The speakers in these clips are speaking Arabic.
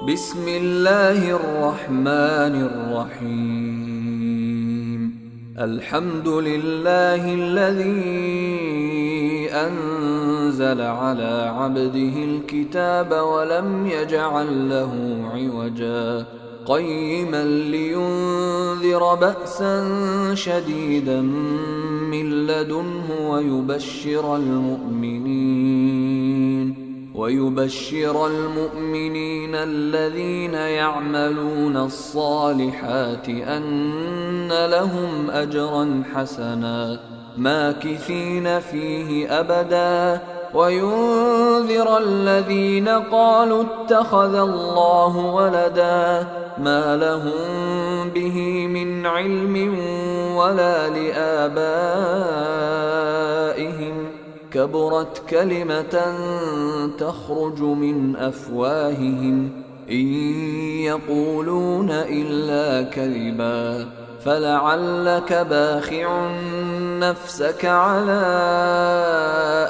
بسم الله الرحمن الرحيم. الحمد لله الذي أنزل على عبده الكتاب ولم يجعل له عوجا قيما لينذر بأسا شديدا من لدنه ويبشر المؤمنين الذين يعملون الصالحات أن لهم أجرا حسنا ماكثين فيه أبدا وينذر الذين قالوا اتخذ الله ولدا ما لهم به من علم ولا لآبائهم كبرت كلمة تخرج من أفواههم إن يقولون إلا كذبا فلعلك باخع نفسك على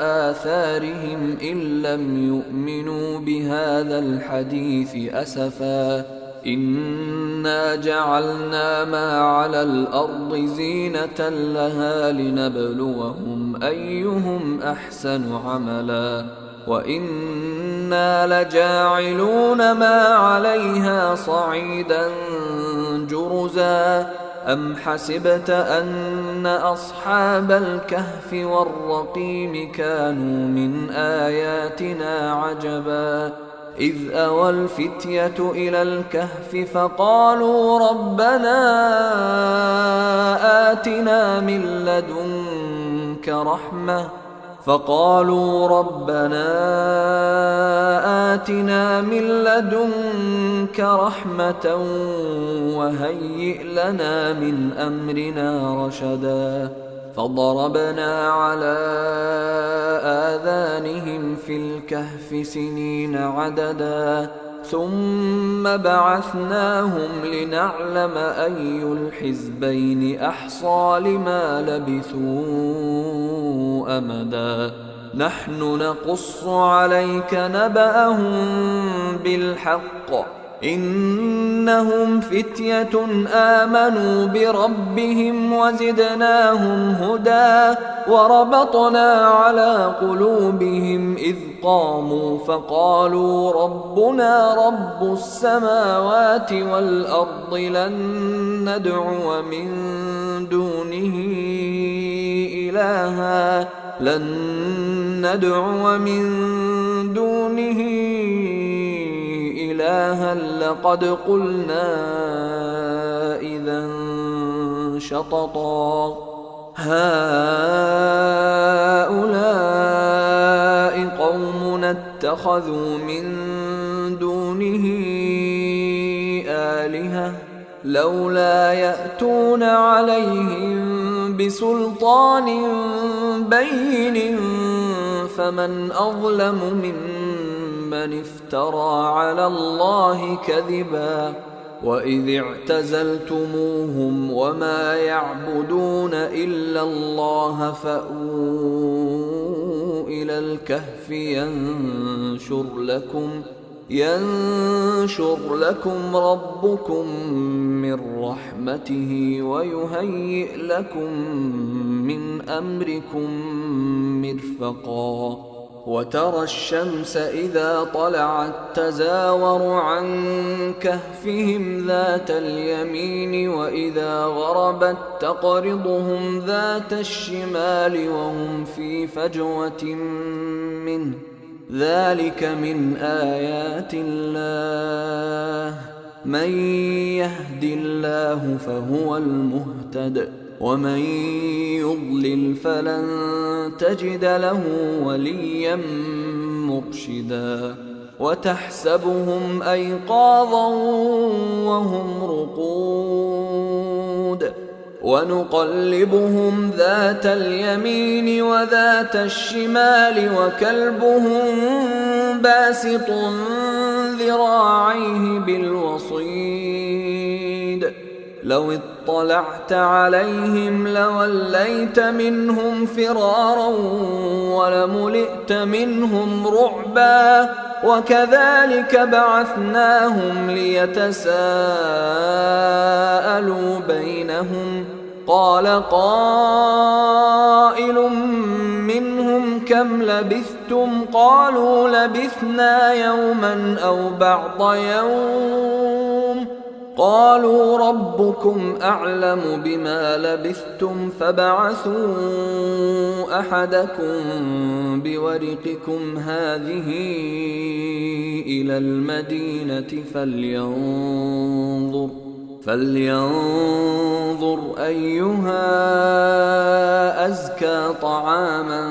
آثارهم إن لم يؤمنوا بهذا الحديث أسفا إنا جعلنا ما على الأرض زينة لها لنبلوهم أيهم أحسن عملا وإنا لجاعلون ما عليها صعيدا جرزا أم حسبت أن أصحاب الكهف والرقيم كانوا من آياتنا عجبا إذ أوى الفتية إلى الكهف فقالوا ربنا آتنا من لدنك رحمة وهيئ لنا من أمرنا رشدا فضربنا على آذانهم في الكهف سنين عددا ثم بعثناهم لنعلم أي الحزبين أحصى لما لبثوا أمدا نحن نقص عليك نبأهم بالحق إنهم فتية آمنوا بربهم وزدناهم هدى وربطنا على قلوبهم إذ قاموا فقالوا ربنا رب السماوات والأرض لن ندعو من دونه إلها لقد قلنا إذا شططا هؤلاء قومنا اتخذوا من دونه آلهة لولا يأتون عليهم بسلطان بين فمن أظلم ممن افترى على الله كذبا وإذ اعتزلتموهم وما يعبدون إلا الله فأووا إلى الكهف ينشر لكم ربكم من رحمته ويهيئ لكم من أمركم مرفقا وترى الشمس إذا طلعت تزاور عن كهفهم ذات اليمين وإذا غربت تقرضهم ذات الشمال وهم في فجوة منه ذلك من آيات الله من يهد الله فهو المهتد ومن يضلل فلن تجد له وليا مرشدا وتحسبهم أيقاظا وهم رقود ونقلبهم ذات اليمين وذات الشمال وكلبهم باسط ذراعيه بالوصيد لو اطلعت عليهم لوليت منهم فرارا ولملئت منهم رعبا وكذلك بعثناهم ليتساءلوا بينهم قال قائل منهم كم لبثتم قالوا لبثنا يوما أو بعض يوم قالوا ربكم أعلم بما لبثتم فابعثوا أحدكم بورقكم هذه إلى المدينة فلينظر أيها أزكى طعاما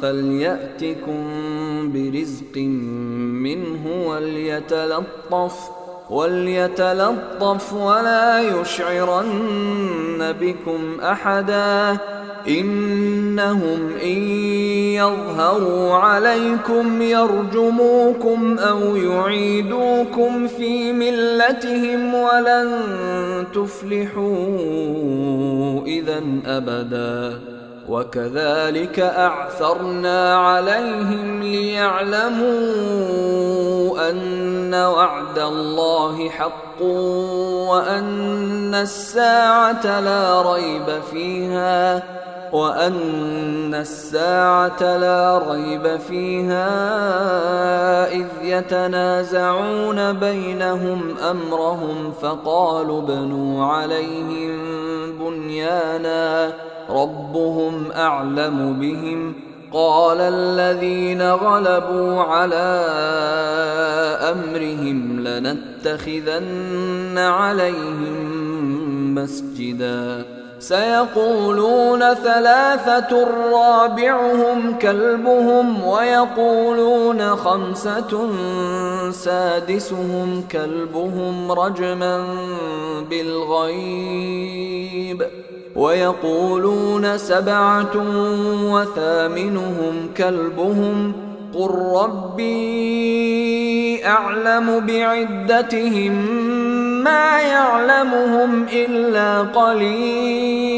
فليأتكم برزق منه وليتلطف ولا يشعرن بكم أحدا إنهم إن يظهروا عليكم يرجموكم أو يعيدوكم في ملتهم ولن تفلحوا إذا أبدا وكذلك أعثرنا عليهم ليعلموا أن وعد الله حق وأن الساعة لا ريب فيها إذ يتنازعون بينهم أمرهم فقالوا ابنوا عليهم بنيانا ربهم أعلم بهم قال الذين غلبوا على أمرهم لنتخذن عليهم مسجدا سيقولون ثلاثة رابعهم كلبهم ويقولون خمسة سادسهم كلبهم رجما بالغيب ويقولون سبعة وثامنهم كلبهم قل ربي أعلم بعدتهم ما يعلمهم إلا قليل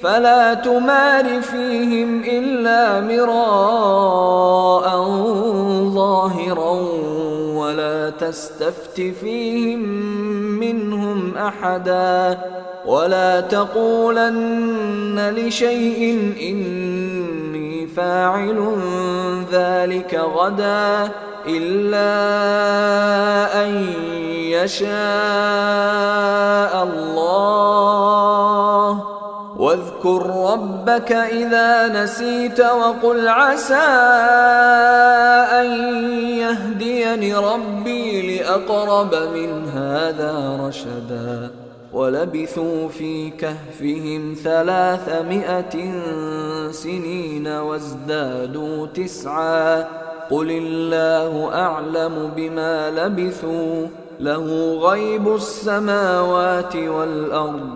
فلا تمار فيهم إلا مراء ظاهرا ولا تستفت فيهم منهم أحدا ولا تقولن لشيء إني فاعل ذلك غدا إلا أن يشاء الله واذكر ربك إذا نسيت وقل عسى أن يهديني ربي لأقرب من هذا رشدا ولبثوا في كهفهم 300 سنين وازدادوا 9 قل الله أعلم بما لبثوا له غيب السماوات والأرض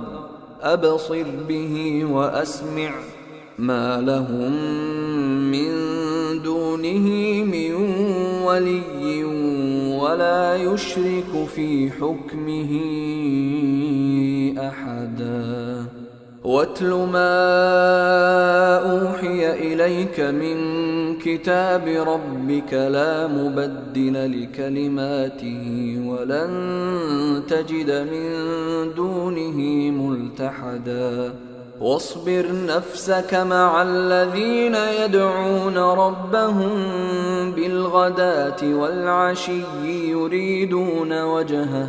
أبصر به وأسمع ما لهم من دونه من ولي ولا يشرك في حكمه أحدا واتل ما أوحي إليك من كتاب ربك لا مبدل لكلماته ولن تجد من دونه ملتحدا واصبر نفسك مع الذين يدعون ربهم بالغداة والعشي يريدون وجهه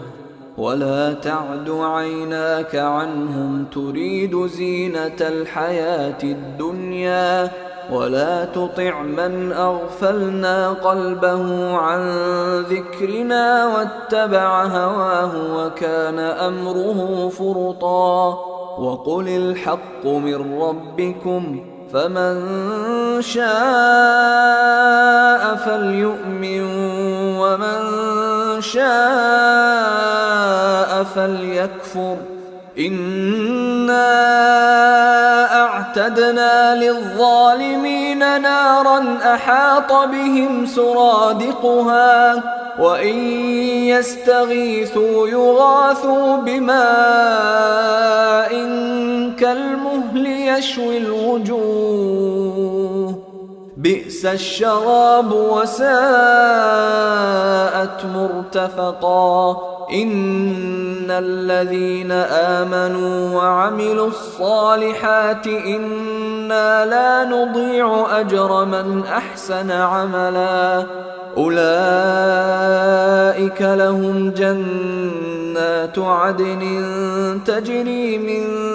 ولا تعد عيناك عنهم تريد زينة الحياة الدنيا ولا تطع من أغفلنا قلبه عن ذكرنا واتبع هواه وكان أمره فرطا وقل الحق من ربكم فمن شاء فليؤمن ومن شاء فليكفر إنا أعتدنا للظالمين نارا أحاط بهم سرادقها وإن يستغيثوا يغاثوا بماء كالمهل يشوي الوجوه بئس الشراب وساءت مرتفقا إن الذين آمنوا وعملوا الصالحات إنا لا نضيع أجر من أحسن عملا أولئك لهم جنات عدن تجري من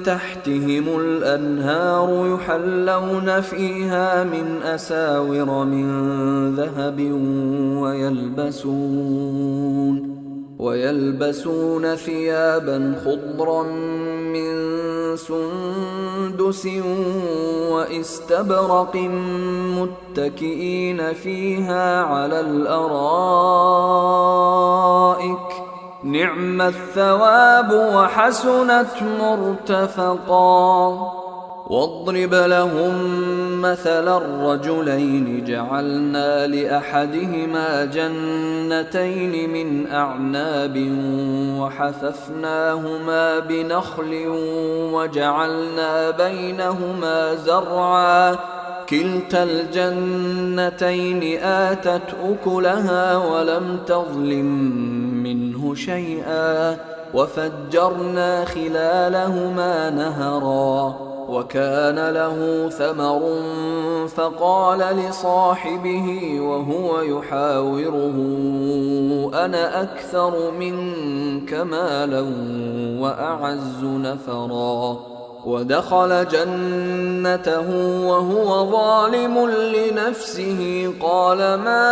تحتهم الأنهار يحلون فيها من أساور من ذهب ويلبسون ثيابا خضرا من سندس واستبرق متكئين فيها على الأرائك نعم الثواب وحسنت مرتفقا واضرب لهم مثل الرجلين جعلنا لأحدهما جنتين من أعناب وحففناهما بنخل وجعلنا بينهما زرعا كلتا الجنتين آتت أكلها ولم تظلم منه شيئا وفجرنا خلالهما نهرا وكان له ثمر فقال لصاحبه وهو يحاوره أنا أكثر منك مالا وأعز نفرا ودخل جنته وهو ظالم لنفسه قال ما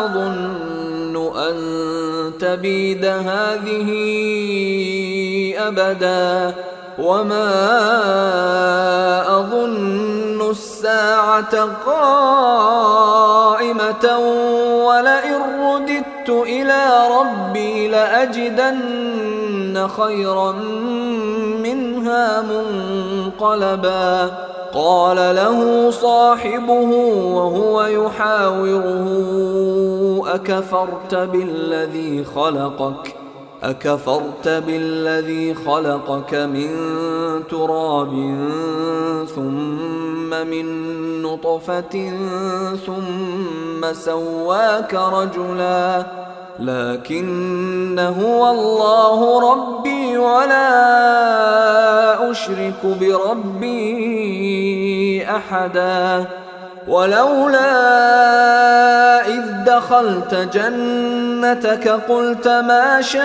أظن أن تبيد هذه أبدا وما أظن الساعة قائمة ولئن رددت إلى ربي لأجدن خيرا منها منقلبا قال له صاحبه وهو يحاوره أكفرت بالذي خلقك من تراب ثم من نطفة ثم سواك رجلا لكن هو الله ربي ولا أشرك بربي أحدا ولولا إذ دخلت جنتك قلت ما شاء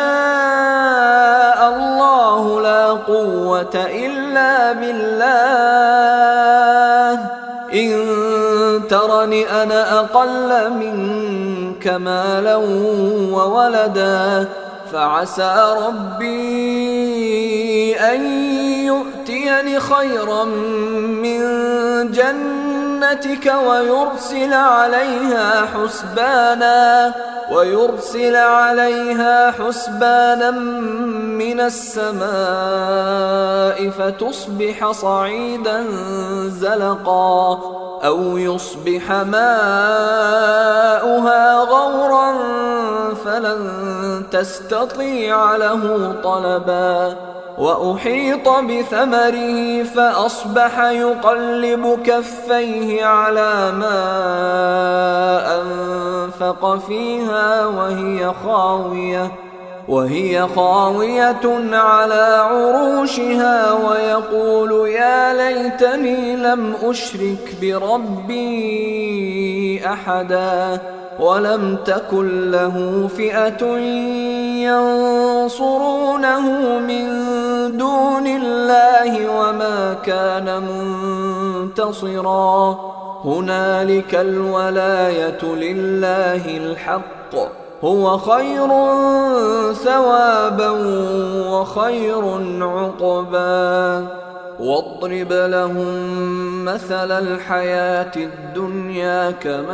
الله لا قوة إلا بالله إن ترني أنا أقل منك مالا وولدا فعسى ربي أن يؤتيني خيرا من جنتك ويرسل عليها حسبانا من السماء فتصبح صعيدا زلقا أو يصبح ماؤها غورا فلن تستطيع له طلبا وأحيط بثمره فأصبح يقلب كفيه على ما أنفق فيها وهي خاوية على عروشها ويقول يا ليتني لم أشرك بربي أحدا ولم تكن له فئة ينصرونه من دون الله وما كان منتصرا هنالك الولاية لله الحق هو خير ثوابا وخير عقبا واضرب لهم مثل الحياة الدنيا كماء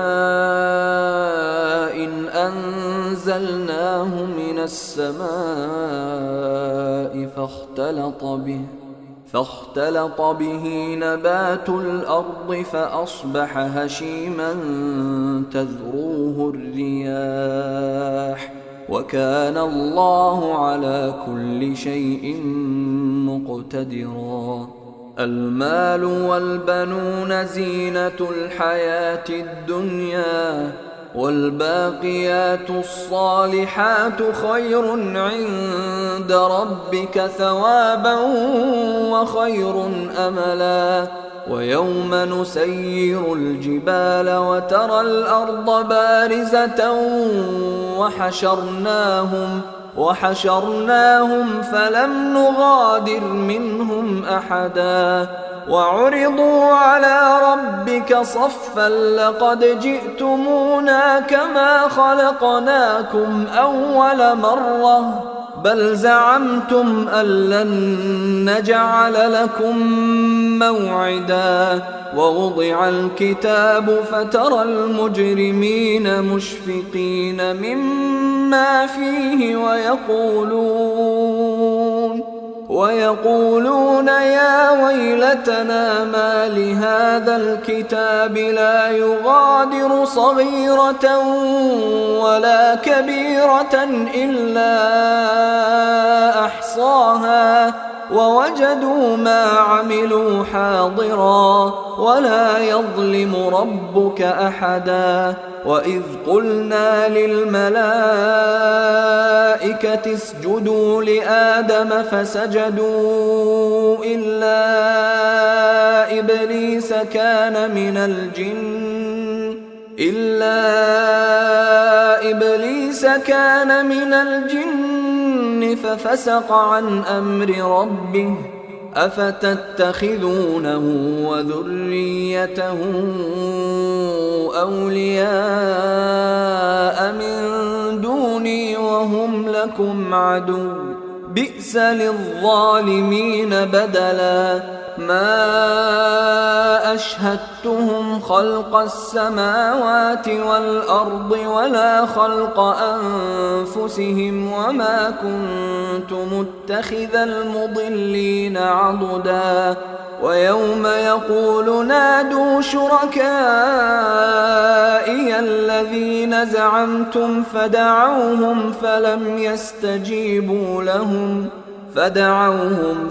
إن أنزلناه من السماء فاختلط به نبات الأرض فأصبح هشيما تذروه الرياح وكان الله على كل شيء مقتدرا. المال والبنون زينة الحياة الدنيا والباقيات الصالحات خير عند ربك ثوابا وخير أملا. ويوم نسير الجبال وترى الأرض بارزة وحشرناهم فلم نغادر منهم أحدا وعرضوا على ربك صفا لقد جئتمونا كما خلقناكم أول مرة بل زعمتم أن لن نجعل لكم موعدا. ووضع الكتاب فترى المجرمين مشفقين مما فيه ويقولون يا ويلتنا ما لهذا الكتاب لا يغادر صغيرة ولا كبيرة إلا أحصاها ووجدوا ما عملوا حاضرا ولا يظلم ربك أحدا. وإذ قلنا للملائكة اسجدوا لآدم فسجدوا إلا إبليس كان من الجن ففسق عن أمر ربه أفتتخذونه وذريته أولياء من دوني وهم لكم عدو بئس للظالمين بدلا. ما أشهدتهم خلق السماوات والأرض ولا خلق أنفسهم وما كنت متخذ المضلين عضدا. ويوم يقول نادوا شركائي الذين زعمتم فدعوهم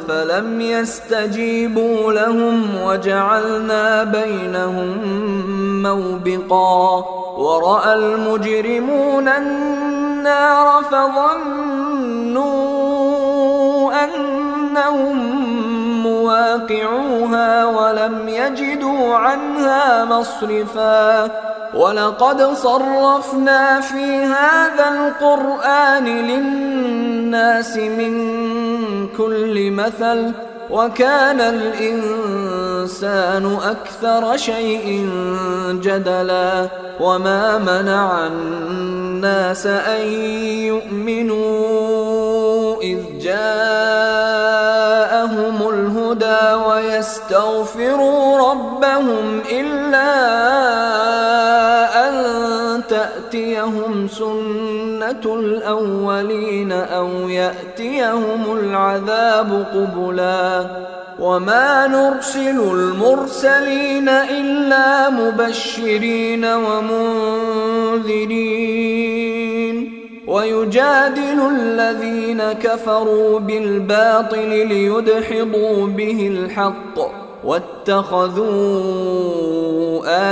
فلم يستجيبوا لهم وجعلنا بينهم موبقا. ورأى المجرمون النار فظنوا أنهم مواقعوها ولم يجدوا عنها مصرفا. ولقد صرفنا في هذا القرآن للناس من كل مثل وكان الإنسان أكثر شيء جدلا. وما منع الناس أن يؤمنوا إذ جاءهم الهدى ويستغفروا ربهم إلا أن تأتيهم سنة الأولين أو يأتيهم العذاب قبلا. وما نرسل المرسلين إلا مبشرين ومنذرين ويجادل الذين كفروا بالباطل ليدحضوا به الحق واتخذوا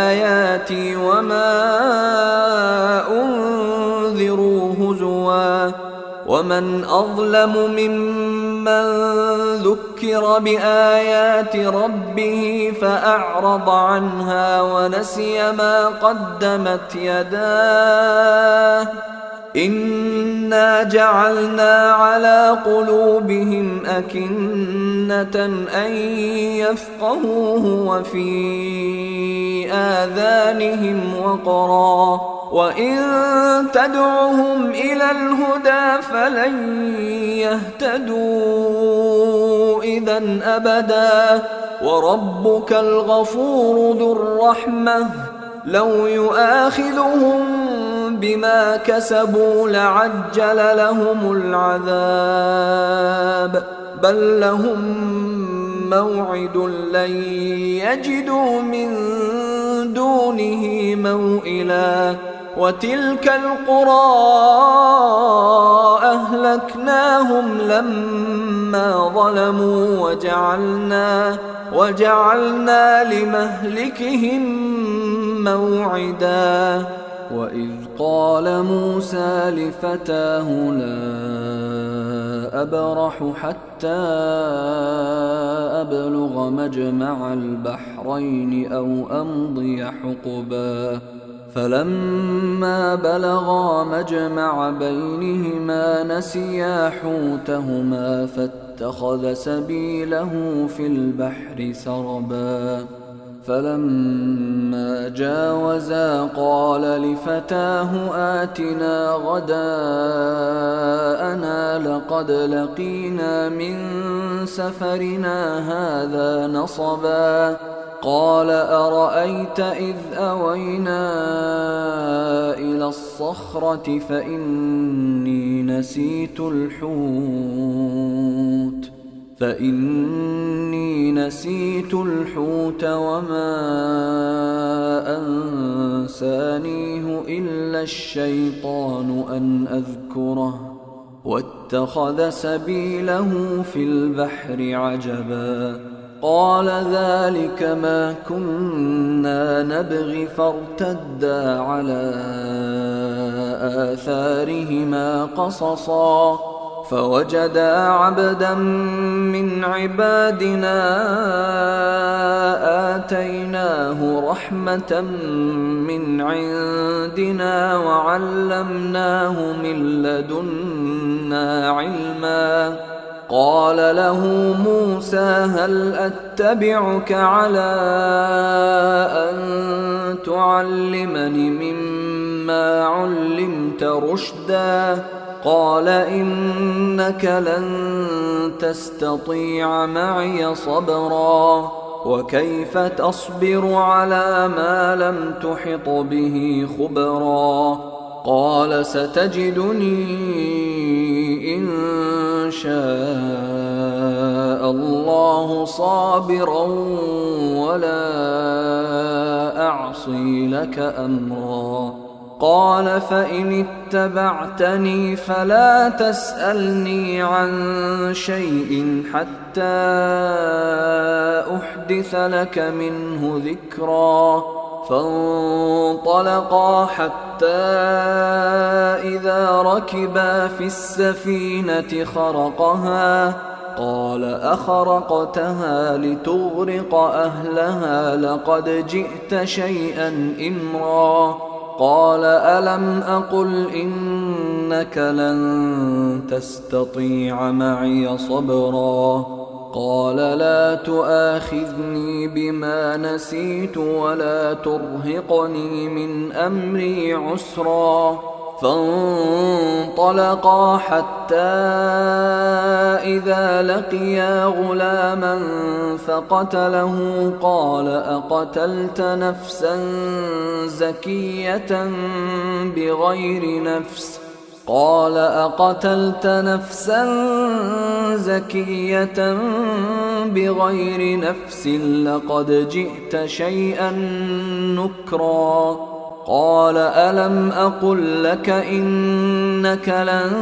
آياتي وما أنذروا هزوا. ومن أظلم ممن ذكر بآيات ربه فأعرض عنها ونسي ما قدمت يداه إنا جعلنا على قلوبهم أكنة أن يفقهوه وفي آذانهم وقرا وإن تدعهم إلى الهدى فلن يهتدوا إذا أبدا. وربك الغفور ذو الرحمة لو يؤاخذهم بما كسبوا لعجل لهم العذاب بل لهم موعد لن يجدوا من دونه موئلا وتلك القرى أهلكناهم لما ظلموا وجعلنا لمهلكهم موعدا وإذ قال موسى لفتاه لا أبرح حتى أبلغ مجمع البحرين أو أمضي حقبا فلما بلغا مجمع بينهما نسيا حوتهما فاتخذ سبيله في البحر سربا فلما جاوزا قال لفتاه آتنا غداءنا لقد لقينا من سفرنا هذا نصبا قال أرأيت إذ أوينا إلى الصخرة فإني نسيت الحوت وما أنسانيه إلا الشيطان أن أذكره واتخذ سبيله في البحر عجبا قال ذلك ما كنا نبغي فارتدا على آثارهما قصصا فوجدا عبدا من عبادنا آتيناه رحمة من عندنا وعلمناه من لدنا علما قال له موسى هل أتبعك على أن تعلمني مما علمت رشدا قال إنك لن تستطيع معي صبرا وكيف تصبر على ما لم تحط به خبرا قال ستجدني إن شاء الله صابرا ولا أعصي لك أمرا قال فإن اتبعتني فلا تسألني عن شيء حتى أحدث لك منه ذكرا فانطلقا حتى إذا ركبا في السفينة خرقها قال أخرقتها لتغرق أهلها لقد جئت شيئا إمرا قال ألم أقل إنك لن تستطيع معي صبرا قال لا تؤاخذني بما نسيت ولا ترهقني من أمري عسرا فانطلقا حتى إذا لقيا غلاما فقتله قال أقتلت نفسا زكية بغير نفس قال أقتلت نفسا زكية بغير نفس لقد جئت شيئا نكرا قال ألم أقل لك إنك لن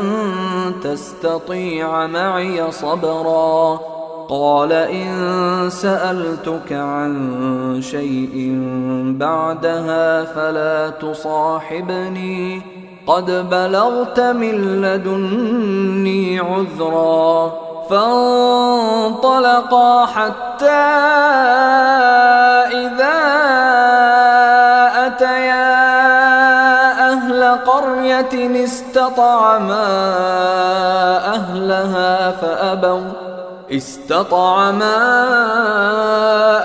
تستطيع معي صبرا قال إن سألتك عن شيء بعدها فلا تصاحبني قد بلغت من لدني عذرا فانطلقا حتى إذا أتيا أهل قرية استطعما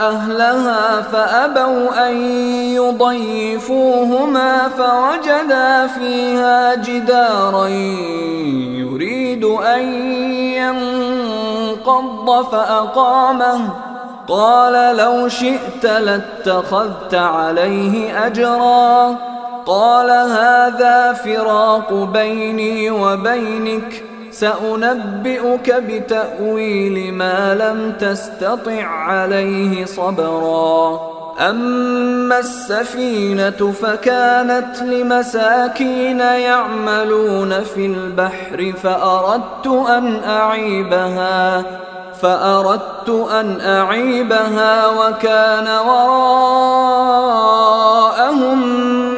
أهلها فأبوا أن يضيفوهما فوجدا فيها جدارا يريد أن ينقض فأقامه قال لو شئت لاتخذت عليه أجرا قال هذا فراق بيني وبينك سأنبئك بتأويل ما لم تستطع عليه صبرا أما السفينة فكانت لمساكين يعملون في البحر فأردت أن أعيبها وكان وراءهم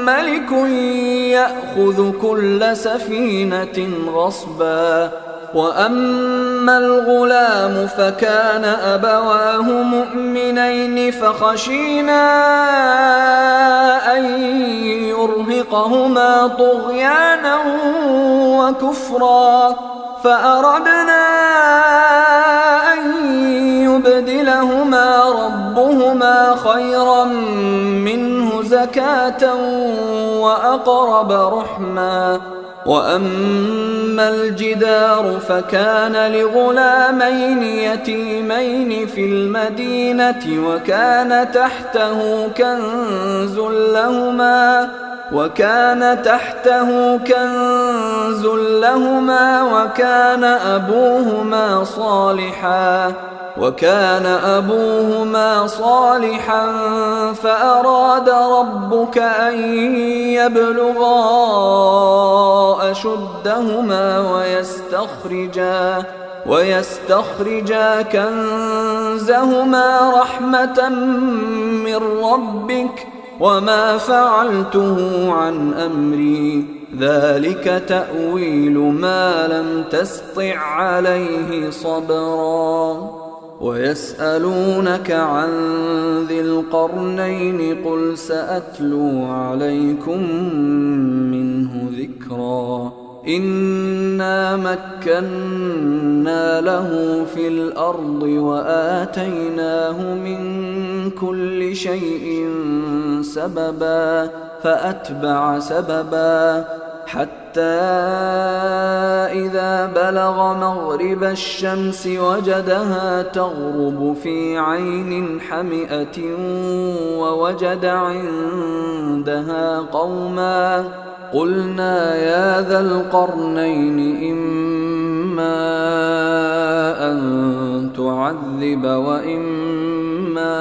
ملك يأخذ كل سفينة غصبا وأما الغلام فكان أبواه مؤمنين فخشينا أن يرهقهما طغيانا وكفرا فأردنا أن يبدلهما ربهما خيرا منه زكاة وأقرب رحما وأما الجدار فكان لغلامين يتيمين في المدينة وكان تحته كنز لهما وكان أبوهما صالحا فأراد ربك أن يبلغا أشدهما ويستخرجا كنزهما رحمة من ربك وما فعلته عن أمري ذلك تأويل ما لم تسطع عليه صبرا ويسألونك عن ذي القرنين قل سأتلو عليكم منه ذكرا إنا مكنا له في الأرض وآتيناه من كل شيء سببا فأتبع سببا حتى إذا بلغ مغرب الشمس وجدها تغرب في عين حمئة ووجد عندها قوما قلنا يا ذا القرنين إما أن تعذب وإما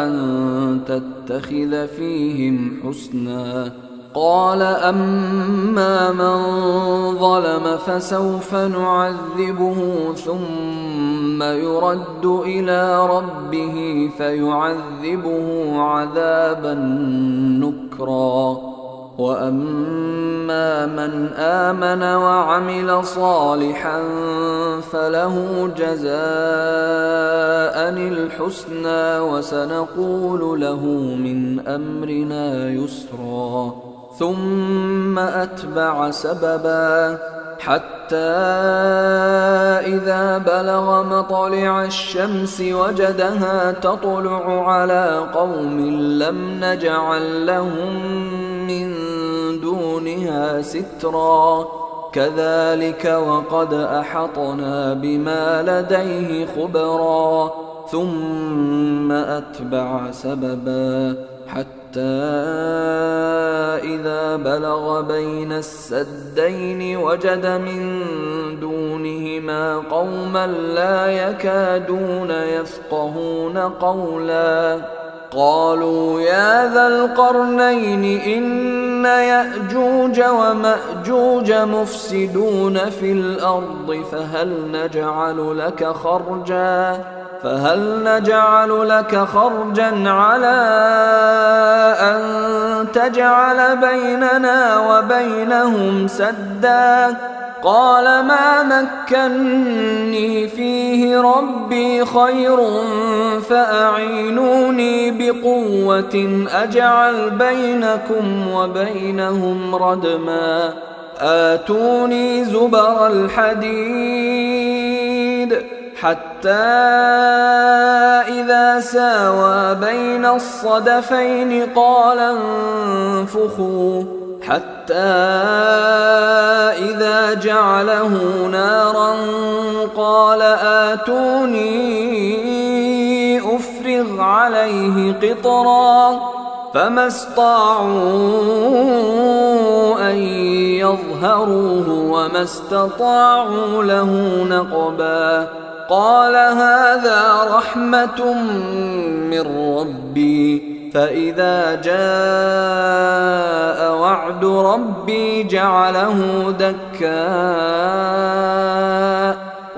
أن تتخذ فيهم حسنا قال أما من ظلم فسوف نعذبه ثم يرد إلى ربه فيعذبه عذابا نكرا وأما من آمن وعمل صالحا فله جزاء الحسنى وسنقول له من أمرنا يسرا ثم أتبع سببا حتى إذا بلغ مطلع الشمس وجدها تطلع على قوم لم نجعل لهم من دونها سترا كذلك وقد أحطنا بما لديه خبرا ثم أتبع سببا حتى إذا بلغ بين السدين وجد من دونهما قوما لا يكادون يفقهون قولا قالوا يا ذا القرنين إن يأجوج ومأجوج مفسدون في الأرض فهل نجعل لك خرجا على أن تجعل بيننا وبينهم سدا قال ما مكني فيه ربي خير فأعينوني بقوة أجعل بينكم وبينهم ردما آتوني زبر الحديد حتى إذا ساوى بين الصدفين قال انفخوا حتى إذا جعله نارا قال آتوني أفرغ عليه قطرا فما استطاعوا أن يظهروه وما استطاعوا له نقبا قال هذا رحمة من ربي فإذا جاء وعد ربي جعله دكا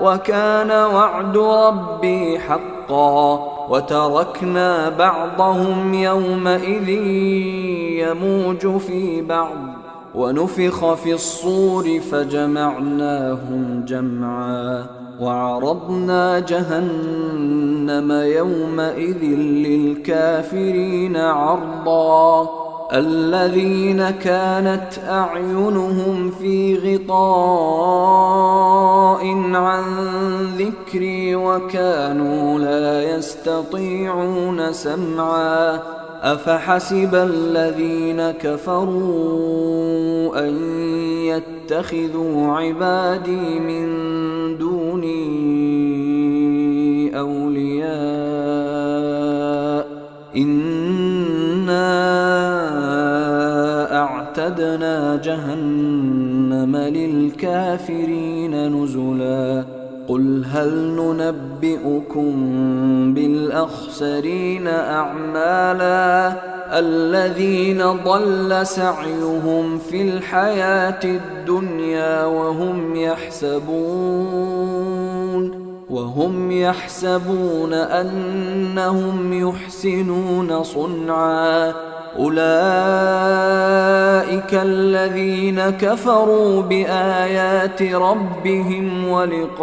وكان وعد ربي حقا وتركنا بعضهم يومئذ يموج في بعض ونفخ في الصور فجمعناهم جمعا وعرضنا جهنم يومئذ للكافرين عرضا الذين كانت أعينهم في غطاء عن ذكري وكانوا لا يستطيعون سمعا أفحسب الذين كفروا أن يتخذوا عبادي من دوني أولياء إنا أعتدنا جهنم للكافرين نزلا قل هل ننبئكم بالأخسرين أعمالا الذين ضل سعيهم في الحياة الدنيا وهم يحسبون أنهم يحسنون صنعا أولئك الذين كفروا بآيات ربهم ولقائه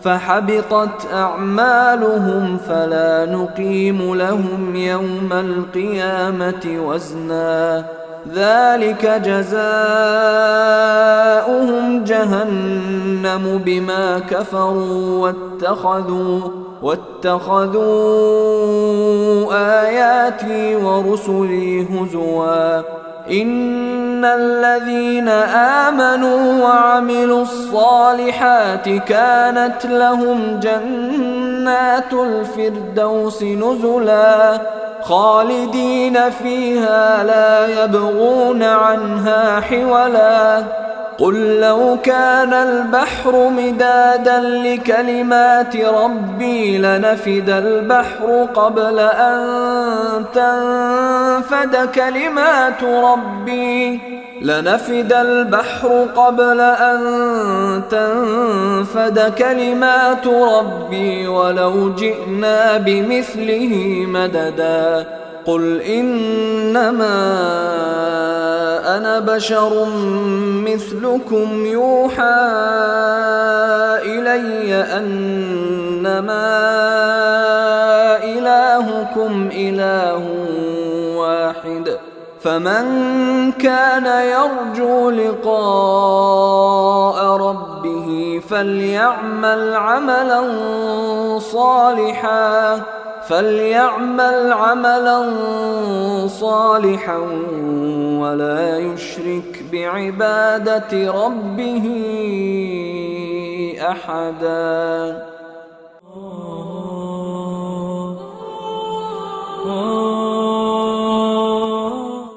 فحبطت أعمالهم فلا نقيم لهم يوم القيامة وزنا ذلك جزاؤهم جهنم بما كفروا واتخذوا آياتي ورسلي هزوا إن الذين آمنوا وعملوا الصالحات كانت لهم جنات الفردوس نزلا خالدين فيها لا يبغون عنها حولا قل لو كان البحر مدادا لكلمات ربي لنفد البحر قبل أن تنفد كلمات ربي ولو جئنا بمثله مددا قل إنما أنا بشر مثلكم يوحى إلي أنما إلهكم إله واحد فمن كان يرجو لقاء ربه فليعمل عملا صالحا ولا يشرك بعبادة ربه أحدا